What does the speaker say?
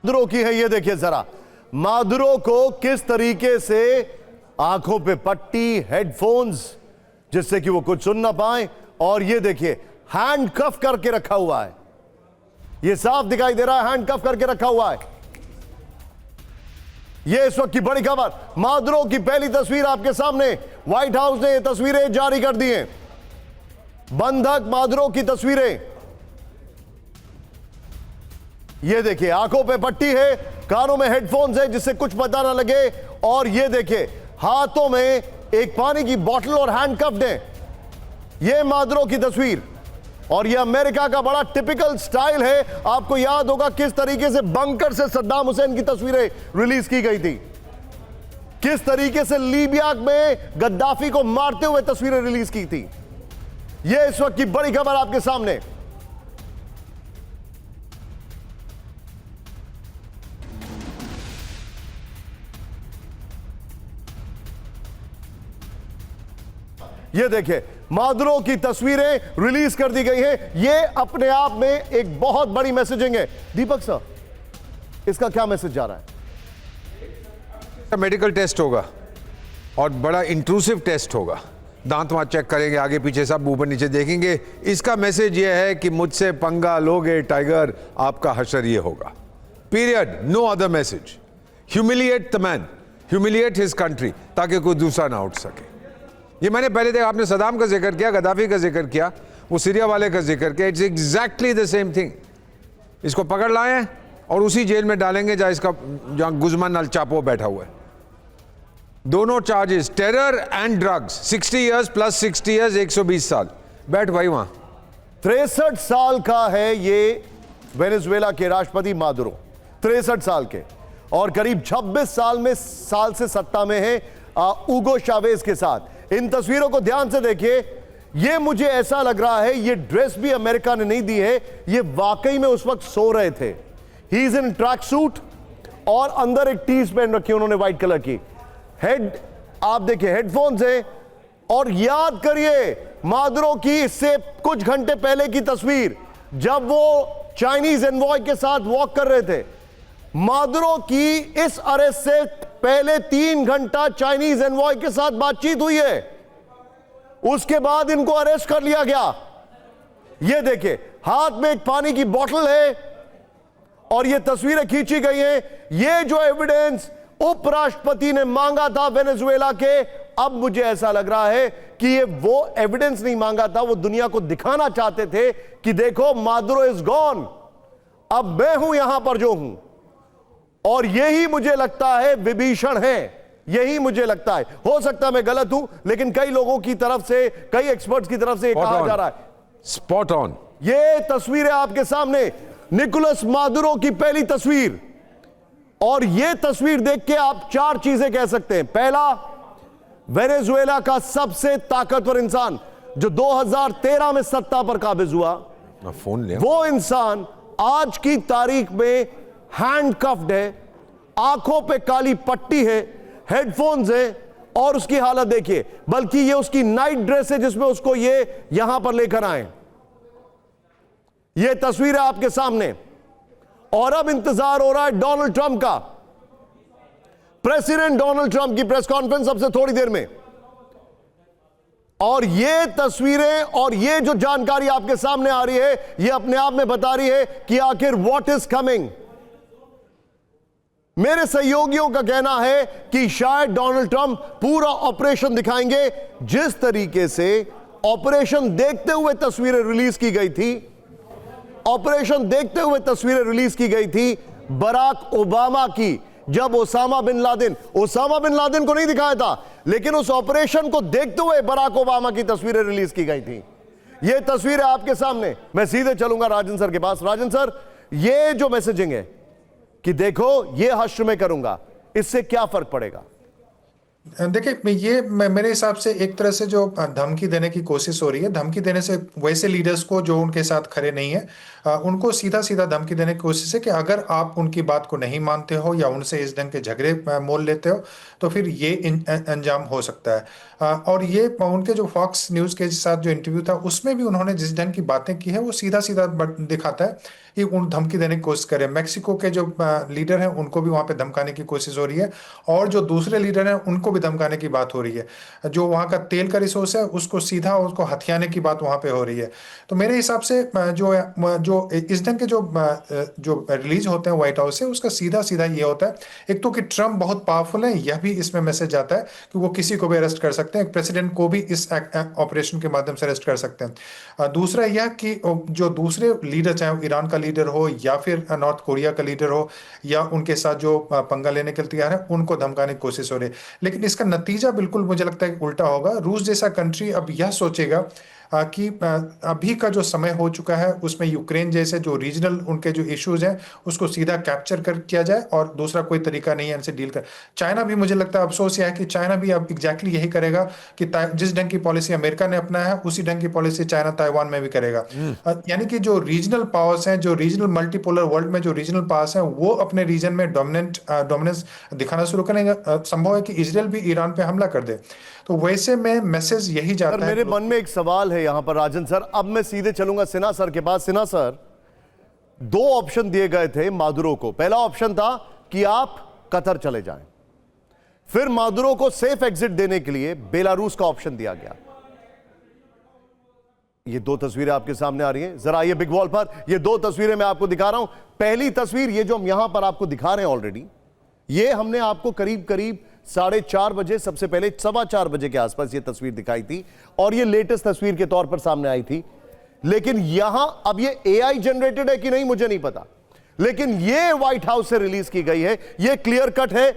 Maduro की है। ये देखिए जरा मादुरो को किस तरीके से आंखों पे पट्टी, हेडफोन्स जिससे कि वो कुछ सुन ना पाए, और ये देखिए हैंडकफ करके रखा हुआ है। ये साफ दिखाई दे रहा है हैंडकफ करके रखा हुआ है। ये इस वक्त की बड़ी खबर, मादुरो की पहली तस्वीर आपके सामने। व्हाइट हाउस ने ये तस्वीरें जारी कर दी हैं, बंधक मादुरो की तस्वीरें। ये देखिए आंखों पे पट्टी है, कानों में हेडफोन्स है जिससे कुछ पता ना लगे, और ये देखिए हाथों में एक पानी की बोतल और हैंडकफ्ड है। ये मादुरो की तस्वीर, और ये अमेरिका का बड़ा टिपिकल स्टाइल है। आपको याद होगा किस तरीके से बंकर से सद्दाम हुसैन की तस्वीरें रिलीज की गई थी, किस तरीके से लीबिया में गद्दाफी को मारते हुए तस्वीरें रिलीज की थी। ये इस वक्त की बड़ी खबर आपके सामने। ये देखिए मादुरो की तस्वीरें रिलीज कर दी गई हैं। ये अपने आप में एक बहुत बड़ी मैसेजिंग है। दीपक सर, इसका क्या मैसेज जा रहा है? मेडिकल टेस्ट होगा और बड़ा इंट्रूसिव टेस्ट होगा। दांत वांत चेक करेंगे, आगे पीछे सब ऊपर नीचे देखेंगे। इसका मैसेज ये है कि मुझसे पंगा लोगे टाइगर, आपका हशर ये होगा। Period, no other message. Humiliate the man, humiliate his country, ताकि कोई दूसरा ना उठ सके। ये मैंने पहले देखा, आपने सदाम का जिक्र किया, गद्दाफी का जिक्र किया, वो सीरिया वाले का जिक्र किया। It's exactly the same thing. इसको पकड़ लाए और उसी जेल में डालेंगे जहां गुजमान अल चापो बैठा हुआ है। दोनों charges, terror and drugs, 60 years plus 60 years, 120 साल। बैठ भाई वहां। 63 साल का है ये वेनेजुएला के राष्ट्रपति मादुरो, 63 साल के, और करीब 26 साल से सत्ता में है ऊगो चावेज के साथ। इन तस्वीरों को ध्यान से देखिए। ये मुझे ऐसा लग रहा है ये ड्रेस भी अमेरिका ने नहीं दी है, ये वाकई में उस वक्त सो रहे थे। He is in track suit और अंदर एक टीज पहन रखी उन्होंने व्हाइट कलर की। हेड आप देखिए हेडफोन्स हैं, और याद करिए मादुरो की इससे कुछ घंटे पहले की तस्वीर, जब वो चाइनीज एनवॉय के साथ वॉक कर रहे थे। मादुरो की इस अरेस्ट से पहले 3 घंटा चाइनीज एनवॉय के साथ बातचीत हुई है, उसके बाद इनको अरेस्ट कर लिया गया। ये देखिए हाथ में एक पानी की बोतल है और ये तस्वीरें खींची गई हैं। ये जो एविडेंस उपराष्ट्रपति ने मांगा था वेनेजुएला के, अब मुझे ऐसा लग रहा है कि ये वो एविडेंस नहीं मांगा था, वो दुनिया को दिखाना चाहते थे कि देखो मादुरो इज गॉन, अब मैं हूं यहां पर जो हूं। और यही मुझे लगता है विभीषण है, यही मुझे लगता है। हो सकता है मैं गलत हूं, लेकिन कई लोगों की तरफ से, कई एक्सपर्ट्स की तरफ से कहा जा रहा है। Spot on. ये तस्वीर है आपके सामने, निकोलस मादुरो की पहली तस्वीर, और ये तस्वीर देख के आप 4 चीजें कह सकते हैं। पहला, वेनेजुएला का सबसे ताकतवर इंसान जो 2013 में सत्ता पर काबिज हुआ, फोन ले, वो इंसान आज की तारीख में हैंडकफ्ड है, आंखों पे काली पट्टी है, हेडफोन्स है, और उसकी हालत देखिए, बल्कि ये उसकी नाइट ड्रेस है जिसमें उसको ये यहां पर लेकर आए। ये तस्वीर है आपके सामने, और अब इंतजार हो रहा है डोनाल्ड ट्रंप का। प्रेसिडेंट डोनाल्ड ट्रंप की प्रेस कॉन्फ्रेंस अब से थोड़ी देर में, और ये तस्वीरें और ये जो जानकारी आपके सामने आ रही है, ये अपने आप में बता रही है कि आखिर व्हाट इज कमिंग। मेरे सहयोगियों का कहना है कि शायद डोनाल्ड ट्रंप पूरा ऑपरेशन दिखाएंगे, जिस तरीके से ऑपरेशन देखते हुए तस्वीरें रिलीज की गई थी, ऑपरेशन देखते हुए तस्वीरें रिलीज की गई थी बराक ओबामा की, जब ओसामा बिन लादेन को नहीं दिखाया था, लेकिन उस ऑपरेशन को देखते हुए बराक ओबामा की तस्वीरें रिलीज की गई थी। ये तस्वीरें आपके सामने। मैं सीधे चलूंगा राजन सर के पास। राजन सर, ये जो मैसेजिंग है कि देखो ये हश्र में करूंगा, इससे क्या फर्क पड़ेगा? देखिए, ये मेरे हिसाब से एक तरह से जो धमकी देने की कोशिश हो रही है, धमकी देने से वैसे लीडर्स को जो उनके साथ खड़े नहीं है, उनको सीधा सीधा धमकी देने की कोशिश है कि अगर आप उनकी बात को नहीं मानते हो या उनसे इस ढंग के झगड़े मोल लेते हो तो फिर ये अंजाम हो सकता है। और ये उनके जो फॉक्स न्यूज़ के साथ जो इंटरव्यू था उसमें भी उन्होंने जिस ढंग की बातें की है वो सीधा सीधा दिखाता है कि उन धमकी देने की कोशिश करें। मेक्सिको के जो लीडर हैं उनको भी वहां पे धमकाने की कोशिश हो रही है, और जो दूसरे लीडर हैं उनको भी धमकाने की बात हो रही है। जो वहां का तेल का रिसोर्स है उसको सीधा उसको हथियाने की बात वहां पे हो रही है। तो मेरे हिसाब से जो इस ढंग के जो रिलीज होते हैं व्हाइट हाउस से, उसका सीधा सीधा ये होता है, एक तो कि ट्रम्प बहुत पावरफुल है, यह भी इसमें मैसेज जाता है कि वो किसी को भी अरेस्ट कर सकते हैं, प्रेसिडेंट को भी इस ऑपरेशन के माध्यम से अरेस्ट कर सकते हैं। दूसरा यह कि जो दूसरे लीडर, चाहे ईरान का लीडर हो या फिर नॉर्थ कोरिया का लीडर हो या उनके साथ जो पंगा लेने के लिए तैयार है, उनको धमकाने की कोशिश हो रही है। लेकिन इसका नतीजा बिल्कुल मुझे लगता है कि उल्टा होगा। रूस जैसा कंट्री अब यह सोचेगा कि अभी का जो समय हो चुका है उसमें यूक्रेन जैसे जो रीजनल उनके जो इश्यूज हैं उसको सीधा कैप्चर कर किया जाए, और दूसरा कोई तरीका नहीं है इनसे डील कर। चाइना भी, मुझे लगता है अफसोस यह है कि चाइना भी अब एग्जैक्टली यही करेगा कि जिस ढंग की पॉलिसी अमेरिका ने अपनाया है उसी ढंग की पॉलिसी चाइना ताइवान में भी करेगा। यानी कि जो रीजनल पावर्स हैं, जो रीजनल मल्टीपोलर वर्ल्ड में जो रीजनल पावर्स हैं, वो अपने रीजन में डोमिनेंस दिखाना शुरू करेंगे। संभव है कि इजराइल भी ईरान पे हमला कर दे। तो वैसे में मैसेज यही जाता है। मेरे मन में एक सवाल है यहां पर राजन सर, अब मैं सीधे चलूंगा सिन्हा सर के पास। सिन्हा सर, दो ऑप्शन दिए गए थे मादुरो को। पहला ऑप्शन था कि आप कतर चले जाएं, फिर मादुरो को सेफ एग्जिट देने के लिए बेलारूस का ऑप्शन दिया गया। ये दो तस्वीरें आपके सामने आ रही हैं, जरा ये बिग वॉल पर ये दो तस्वीरें मैं आपको दिखा रहा हूं। पहली तस्वीर ये जो हम यहां पर आपको दिखा रहे हैं ऑलरेडी, ये हमने आपको करीब करीब 4:30 बजे, सबसे पहले 4:15 बजे के आसपास ये तस्वीर दिखाई थी, और ये लेटेस्ट तस्वीर के तौर पर सामने आई थी। लेकिन यहां अब ये एआई जनरेटेड है कि नहीं मुझे नहीं पता, लेकिन ये व्हाइट हाउस से रिलीज की गई है, ये क्लियर कट है